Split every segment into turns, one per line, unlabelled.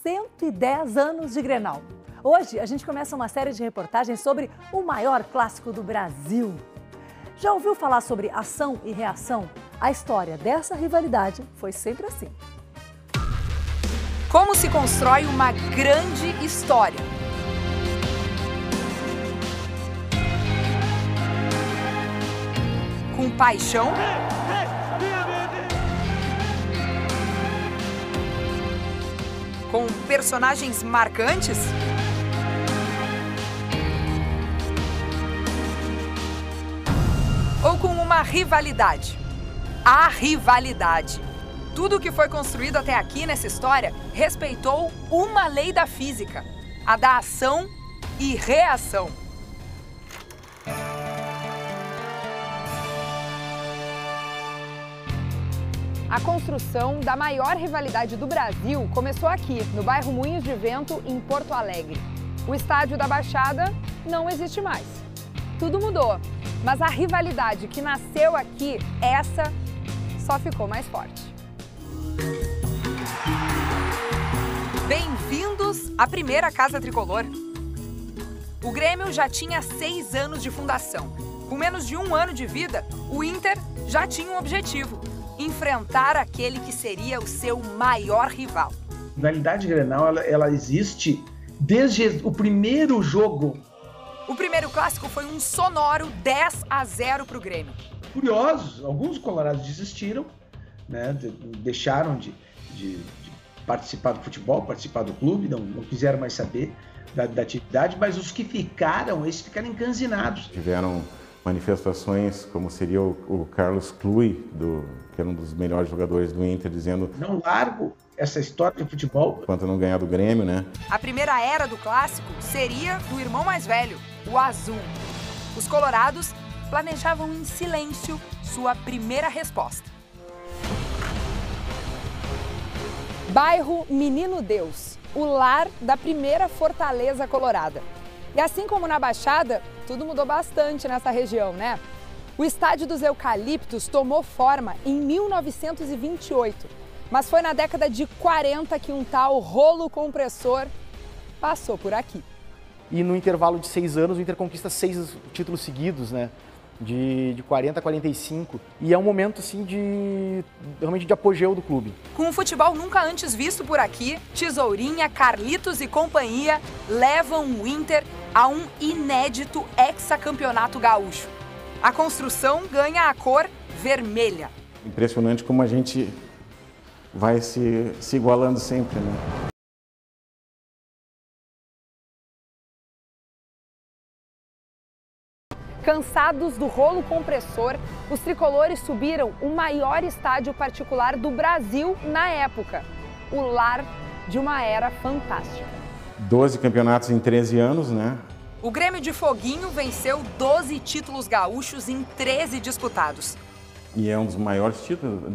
110 anos de Grenal. Hoje a gente começa uma série de reportagens sobre o maior clássico do Brasil. Já ouviu falar sobre ação e reação? A história dessa rivalidade foi sempre assim.
Como se constrói uma grande história? Com paixão? Com personagens marcantes? Ou com uma rivalidade? A rivalidade. Tudo que foi construído até aqui nessa história respeitou uma lei da física, a da ação e reação. A construção da maior rivalidade do Brasil começou aqui, no bairro Moinhos de Vento, em Porto Alegre. O estádio da Baixada não existe mais. Tudo mudou, mas a rivalidade que nasceu aqui, essa só ficou mais forte. Bem-vindos à primeira Casa Tricolor. O Grêmio já tinha 6 anos de fundação. Com menos de 1 ano de vida, o Inter já tinha um objetivo: enfrentar aquele que seria o seu maior rival.
A rivalidade Grenal, ela existe desde o primeiro jogo.
O primeiro clássico foi um sonoro 10-0 para o Grêmio.
Curiosos, alguns colorados desistiram, né, deixaram de participar do futebol, participar do clube, não quiseram mais saber da atividade, mas os que ficaram, eles ficaram encanginados.
Tiveram manifestações, como seria o Carlos Clui, que era um dos melhores jogadores do Inter, dizendo:
não largo essa história de futebol
enquanto não ganhar do Grêmio, né?
A primeira era do clássico seria do irmão mais velho, o Azul. Os colorados planejavam em silêncio sua primeira resposta. Bairro Menino Deus, o lar da primeira Fortaleza Colorada. E assim como na Baixada, tudo mudou bastante nessa região, né? O Estádio dos Eucaliptos tomou forma em 1928, mas foi na década de 40 que um tal rolo compressor passou por aqui.
E no intervalo de 6 anos, o Inter conquista 6 títulos seguidos, né? De 40 a 45. E é um momento, assim, realmente de apogeu do clube.
Com um futebol nunca antes visto por aqui, Tesourinha, Carlitos e companhia levam o Inter a um inédito hexacampeonato gaúcho. A construção ganha a cor vermelha.
Impressionante como a gente vai se igualando sempre, né?
Cansados do rolo compressor, os tricolores subiram o maior estádio particular do Brasil na época, o lar de uma era fantástica. 12
campeonatos em 13 anos, né?
O Grêmio de Foguinho venceu 12 títulos gaúchos em 13 disputados.
E é um dos maiores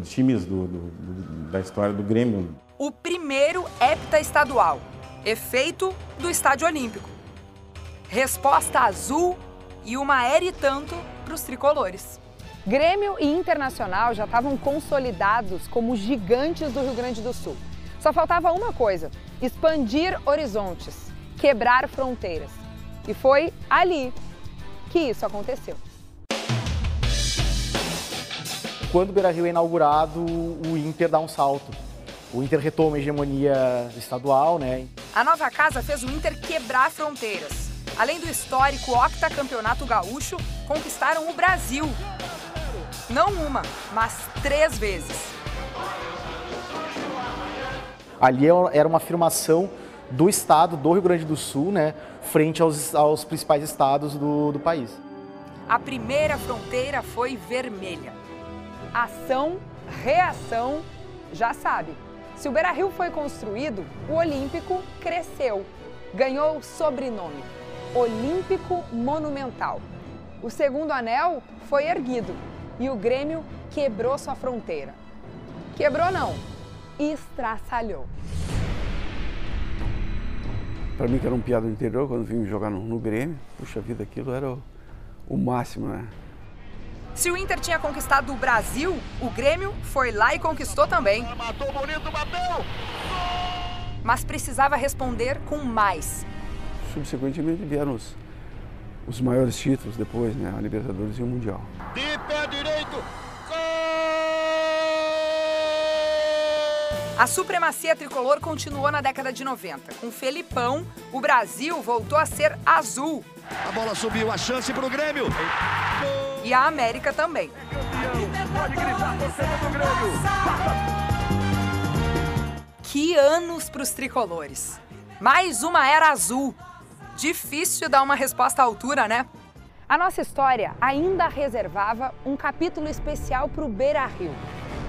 times da história do Grêmio.
O primeiro heptaestadual, efeito do Estádio Olímpico. Resposta azul e uma era e tanto para os tricolores. Grêmio e Internacional já estavam consolidados como gigantes do Rio Grande do Sul. Só faltava uma coisa: expandir horizontes, quebrar fronteiras. E foi ali que isso aconteceu.
Quando o Beira-Rio é inaugurado, o Inter dá um salto. O Inter retoma a hegemonia estadual, né?
A nova casa fez o Inter quebrar fronteiras. Além do histórico octacampeonato gaúcho, conquistaram o Brasil. Não uma, mas 3 vezes.
Ali era uma afirmação do estado do Rio Grande do Sul, né, frente aos principais estados do país.
A primeira fronteira foi vermelha. Ação, reação, já sabe. Se o Beira-Rio foi construído, o Olímpico cresceu, ganhou o sobrenome: Olímpico Monumental. O segundo anel foi erguido e o Grêmio quebrou sua fronteira. Quebrou não, estraçalhou.
Para mim, que era um piada do interior, quando vim jogar no Grêmio, puxa vida, aquilo era o máximo, né?
Se o Inter tinha conquistado o Brasil, o Grêmio foi lá e conquistou também.
Matou bonito, bateu!
mas precisava responder com mais.
Subsequentemente vieram os maiores títulos depois, né? A Libertadores e o Mundial.
De pé direito, gol!
A supremacia tricolor continuou na década de 90. Com Felipão, o Brasil voltou a ser azul.
A bola subiu, a chance para o Grêmio.
E a América também.
Pode gritar, torcedor do Grêmio.
Que anos para os tricolores. Mais uma era azul. Difícil dar uma resposta à altura, né? A nossa história ainda reservava um capítulo especial para o Beira-Rio.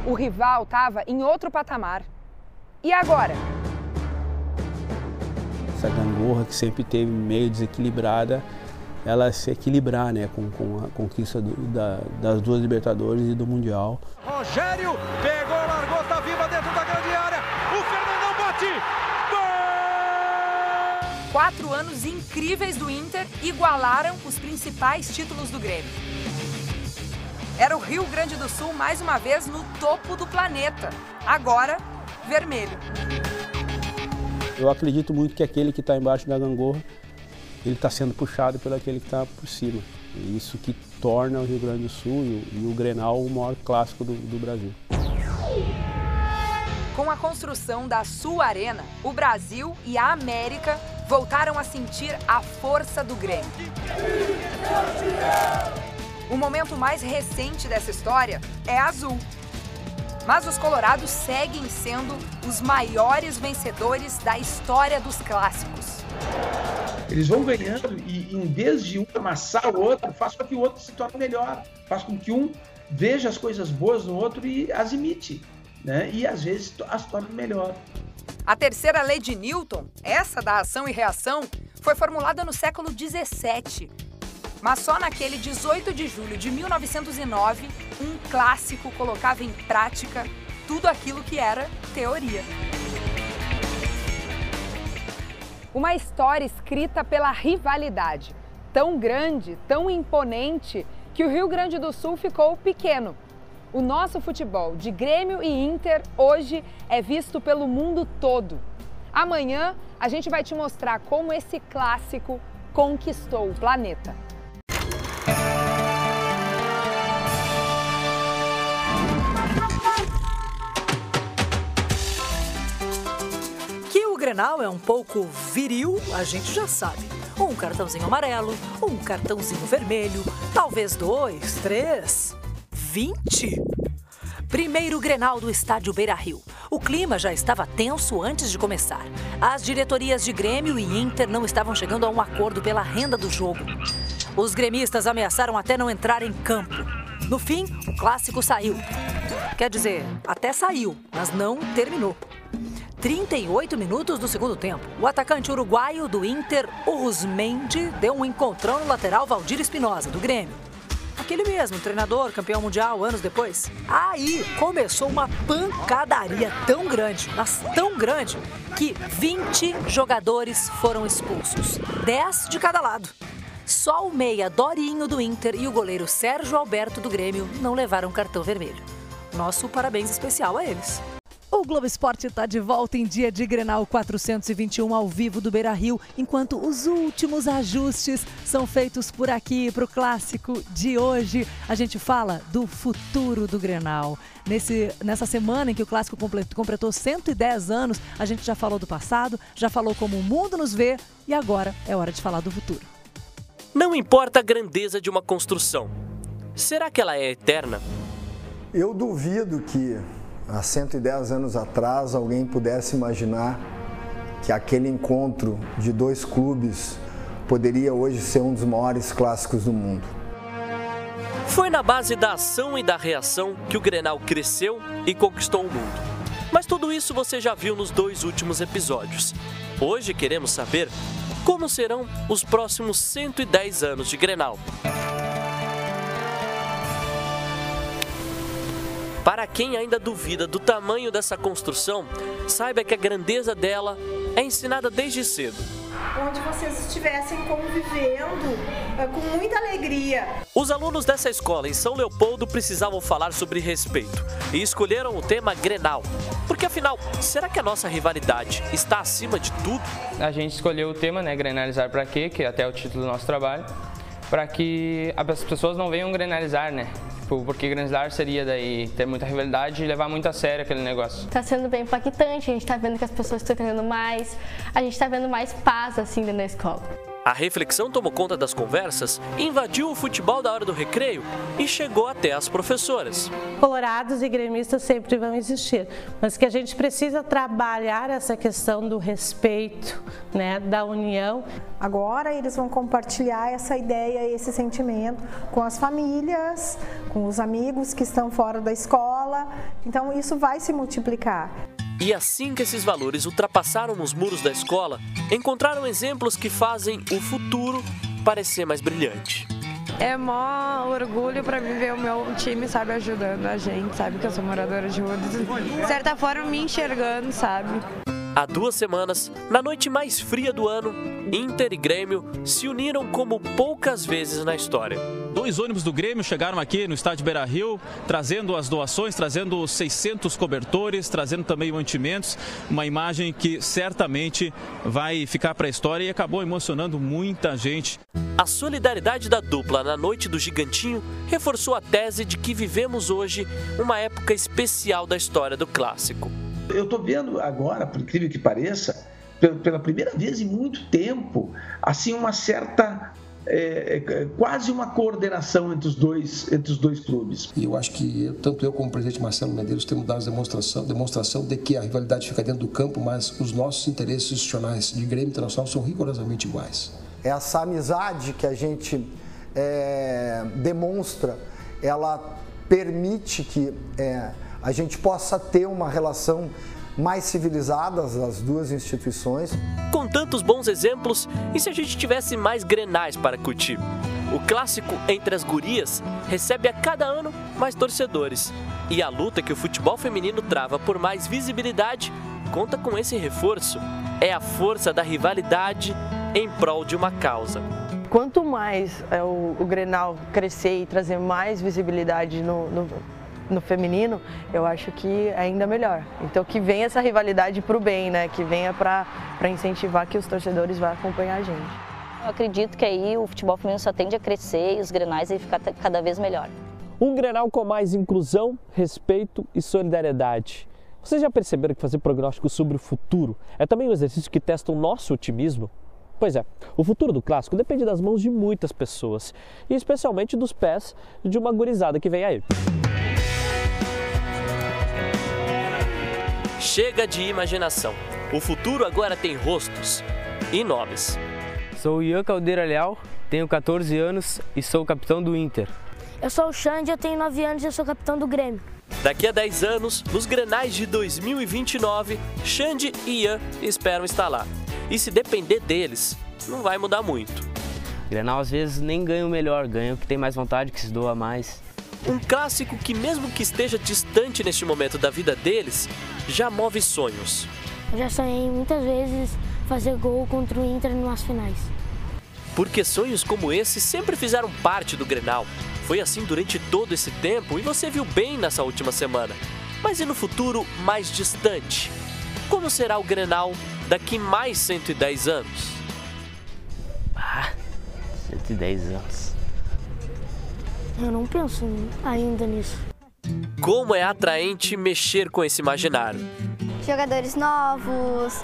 O rival estava em outro patamar. E agora?
Essa gangorra que sempre teve meio desequilibrada, ela se equilibrar, né, com a conquista das duas Libertadores e do Mundial.
Rogério pegou, largou, tá viva dentro da grande área. O Fernandão bate. Gol!
4 anos incríveis do Inter igualaram os principais títulos do Grêmio. Era o Rio Grande do Sul mais uma vez no topo do planeta. Agora, vermelho.
Eu acredito muito que aquele que está embaixo da gangorra, ele está sendo puxado por aquele que está por cima. E isso que torna o Rio Grande do Sul e o Grenal o maior clássico do Brasil.
Com a construção da Sul Arena, o Brasil e a América voltaram a sentir a força do Grêmio. O momento mais recente dessa história é azul. Mas os colorados seguem sendo os maiores vencedores da história dos clássicos.
Eles vão ganhando e, em vez de um amassar o outro, faz com que o outro se torne melhor. Faz com que um veja as coisas boas no outro e as imite, né? E, às vezes, as torne melhor.
A terceira lei de Newton, essa da ação e reação, foi formulada no século 17. Mas só naquele 18 de julho de 1909, um clássico colocava em prática tudo aquilo que era teoria. Uma história escrita pela rivalidade, tão grande, tão imponente, que o Rio Grande do Sul ficou pequeno. O nosso futebol de Grêmio e Inter hoje é visto pelo mundo todo. Amanhã a gente vai te mostrar como esse clássico conquistou o planeta.
O Grenal é um pouco viril, a gente já sabe. Um cartãozinho amarelo, um cartãozinho vermelho, talvez 2, 3, 20. Primeiro Grenal do estádio Beira-Rio. O clima já estava tenso antes de começar. As diretorias de Grêmio e Inter não estavam chegando a um acordo pela renda do jogo. Os gremistas ameaçaram até não entrar em campo. No fim, o clássico saiu. Quer dizer, até saiu, mas não terminou. 38 minutos do segundo tempo. O atacante uruguaio do Inter, Urrusmendi, deu um encontrão no lateral Valdir Espinosa, do Grêmio. Aquele mesmo, treinador, campeão mundial, anos depois. Aí começou uma pancadaria tão grande, mas tão grande, que 20 jogadores foram expulsos. 10 de cada lado. Só o meia Dorinho do Inter e o goleiro Sérgio Alberto do Grêmio não levaram cartão vermelho. Nosso parabéns especial a eles. O Globo Esporte está de volta em dia de Grenal 421 ao vivo do Beira-Rio, enquanto os últimos ajustes são feitos por aqui para o clássico de hoje. A gente fala do futuro do Grenal. Nessa semana em que o clássico completou 110 anos, a gente já falou do passado, já falou como o mundo nos vê e agora é hora de falar do futuro.
Não importa a grandeza de uma construção. Será que ela é eterna?
Eu duvido que há 110 anos atrás alguém pudesse imaginar que aquele encontro de dois clubes poderia hoje ser um dos maiores clássicos do mundo.
Foi na base da ação e da reação que o Grenal cresceu e conquistou o mundo. Mas tudo isso você já viu nos 2 últimos episódios. Hoje queremos saber como serão os próximos 110 anos de Grenal. Para quem ainda duvida do tamanho dessa construção, saiba que a grandeza dela é ensinada desde cedo.
Onde vocês estivessem convivendo com muita alegria.
Os alunos dessa escola em São Leopoldo precisavam falar sobre respeito e escolheram o tema Grenal. Porque afinal, será que a nossa rivalidade está acima de tudo?
A gente escolheu o tema, né, Grenalizar pra quê, que é até o título do nosso trabalho, para que as pessoas não venham grenalizar, né? Porque grenalizar seria daí ter muita rivalidade e levar muito a sério aquele negócio.
Tá sendo bem impactante, a gente tá vendo que as pessoas estão entendendo mais, a gente tá vendo mais paz assim dentro da escola.
A reflexão tomou conta das conversas, invadiu o futebol da hora do recreio e chegou até as professoras.
Colorados e gremistas sempre vão existir, mas que a gente precisa trabalhar essa questão do respeito, né, da união.
Agora eles vão compartilhar essa ideia, esse sentimento com as famílias, com os amigos que estão fora da escola, então isso vai se multiplicar.
E assim que esses valores ultrapassaram os muros da escola, encontraram exemplos que fazem o futuro parecer mais brilhante.
É mó orgulho pra mim ver o meu time, sabe, ajudando a gente, sabe, que eu sou moradora de rua, de certa forma me enxergando, sabe.
Há 2 semanas, na noite mais fria do ano, Inter e Grêmio se uniram como poucas vezes na história.
2 ônibus do Grêmio chegaram aqui no estádio Beira-Rio, trazendo as doações, trazendo 600 cobertores, trazendo também mantimentos, uma imagem que certamente vai ficar para a história e acabou emocionando muita gente.
A solidariedade da dupla na noite do Gigantinho reforçou a tese de que vivemos hoje uma época especial da história do clássico.
Eu estou vendo agora, por incrível que pareça, pela primeira vez em muito tempo, assim, uma certa, quase uma coordenação entre os dois clubes.
E eu acho que tanto eu como o presidente Marcelo Medeiros temos dado demonstração de que a rivalidade fica dentro do campo, mas os nossos interesses institucionais de Grêmio Internacional são rigorosamente iguais.
Essa amizade que a gente demonstra, ela permite que a gente possa ter uma relação mais civilizada das duas instituições.
Com tantos bons exemplos, e se a gente tivesse mais grenais para curtir? O clássico entre as gurias recebe a cada ano mais torcedores. E a luta que o futebol feminino trava por mais visibilidade conta com esse reforço. É a força da rivalidade em prol de uma causa.
Quanto mais o Grenal crescer e trazer mais visibilidade no feminino, eu acho que é ainda melhor. Então que venha essa rivalidade para o bem, né? Que venha para incentivar que os torcedores vão acompanhar a gente.
Eu acredito que aí o futebol feminino só tende a crescer e os grenais aí ficar cada vez melhor.
Um Grenal com mais inclusão, respeito e solidariedade. Vocês já perceberam que fazer prognósticos sobre o futuro é também um exercício que testa o nosso otimismo? Pois é, o futuro do clássico depende das mãos de muitas pessoas, e especialmente dos pés de uma gurizada que vem aí. Chega de imaginação. O futuro agora tem rostos e nomes.
Sou o Ian Caldeira Leal, tenho 14 anos e sou o capitão do Inter.
Eu sou o Xande, eu tenho 9 anos e eu sou capitão do Grêmio.
Daqui a 10 anos, nos Grenais de 2029, Xande e Ian esperam estar lá. E se depender deles, não vai mudar muito.
Grenal às vezes nem ganha o melhor, ganha o que tem mais vontade, que se doa mais.
Um clássico que, mesmo que esteja distante neste momento da vida deles, já move sonhos.
Eu já sonhei muitas vezes fazer gol contra o Inter nas finais.
Porque sonhos como esse sempre fizeram parte do Grenal. Foi assim durante todo esse tempo e você viu bem nessa última semana. Mas e no futuro mais distante? Como será o Grenal daqui mais 110 anos?
110 anos.
Eu não penso ainda nisso.
Como é atraente mexer com esse imaginário.
Jogadores novos,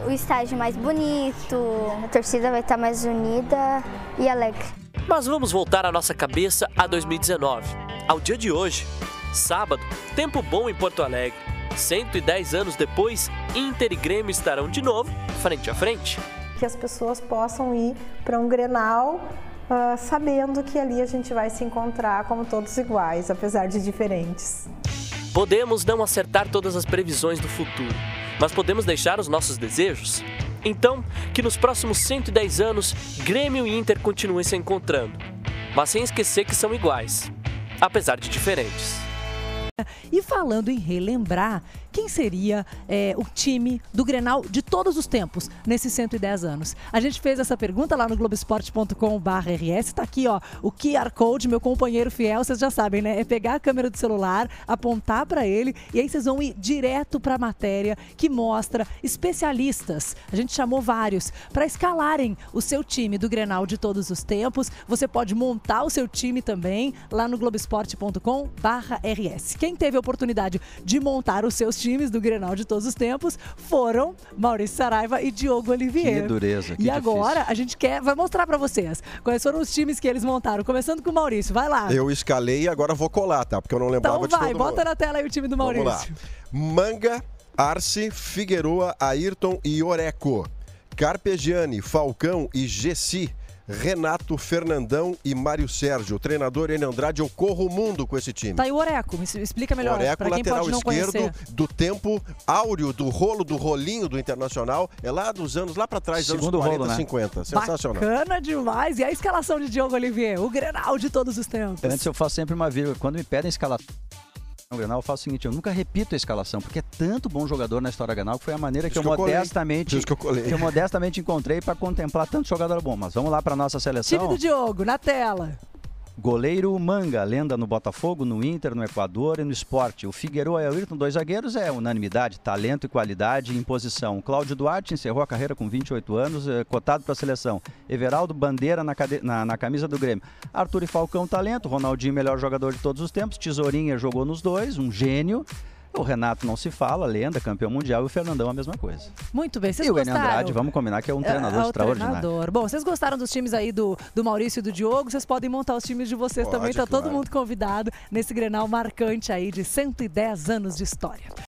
o estádio mais bonito, a torcida vai estar mais unida e alegre.
Mas vamos voltar a nossa cabeça a 2019, ao dia de hoje. Sábado, tempo bom em Porto Alegre. 110 anos depois, Inter e Grêmio estarão de novo frente a frente.
Que as pessoas possam ir para um Grenal sabendo que ali a gente vai se encontrar como todos iguais, apesar de diferentes.
Podemos não acertar todas as previsões do futuro, mas podemos deixar os nossos desejos? Então, que nos próximos 110 anos, Grêmio e Inter continuem se encontrando, mas sem esquecer que são iguais, apesar de diferentes.
E falando em relembrar, quem seria o time do Grenal de todos os tempos nesses 110 anos? A gente fez essa pergunta lá no Globoesporte.com/RS. Tá aqui, ó, o QR Code, meu companheiro fiel, vocês já sabem, né? É pegar a câmera do celular, apontar para ele e aí vocês vão ir direto para a matéria que mostra especialistas. A gente chamou vários para escalarem o seu time do Grenal de todos os tempos. Você pode montar o seu time também lá no Globoesporte.com/RS. Quem teve a oportunidade de montar os seus times do Grenal de todos os tempos foram Maurício Saraiva e Diogo Oliveira.
Que dureza, que
E agora a gente vai mostrar para vocês quais foram os times que eles montaram. Começando com o Maurício, vai lá.
Eu escalei e agora vou colar, tá? Porque eu não lembrava
Então
de
vai,
todo
bota
mundo.
na tela aí o time do Maurício.
Vamos lá. Manga, Arce, Figueroa, Ayrton e Oreco. Carpegiani, Falcão e Gessi. Renato, Fernandão e Mário Sérgio. O treinador Enio Andrade, eu corro o mundo com esse time.
Tá aí o Oreco, me explica melhor.
Oreco,
pra quem
lateral
pode não
esquerdo,
conhecer.
do tempo áureo, do rolinho do Internacional. É lá dos anos, lá pra trás,
Segundo
anos 40,
rolo, né?
50. Sensacional.
Bacana demais. E a escalação de Diogo Oliveira, o Grenal de todos os tempos.
Antes eu faço sempre uma vírgula. Quando me pedem escalação no Grenal, eu faço o seguinte, eu nunca repito a escalação, porque é tanto bom jogador na história Grenal que foi a maneira que eu modestamente encontrei para contemplar tanto jogador bom. Mas vamos lá para nossa seleção.
Time do Diogo, na tela.
Goleiro Manga, lenda no Botafogo, no Inter, no Equador e no Sport. O Figueroa e o Ayrton, 2 zagueiros, é unanimidade, talento e qualidade em posição. Cláudio Duarte encerrou a carreira com 28 anos, cotado para a seleção. Everaldo Bandeira na camisa do Grêmio. Arthur e Falcão, talento. Ronaldinho, melhor jogador de todos os tempos. Tesourinha jogou nos dois, um gênio. O Renato não se fala, lenda, campeão mundial, e o Fernandão a mesma coisa.
Muito bem, vocês
e o
gostaram?
Enio Andrade, vamos combinar que é um treinador extraordinário.
Treinador. Bom, vocês gostaram dos times aí do Maurício e do Diogo? Vocês podem montar os times de vocês também, tá todo mundo convidado nesse Grenal marcante aí de 110 anos de história.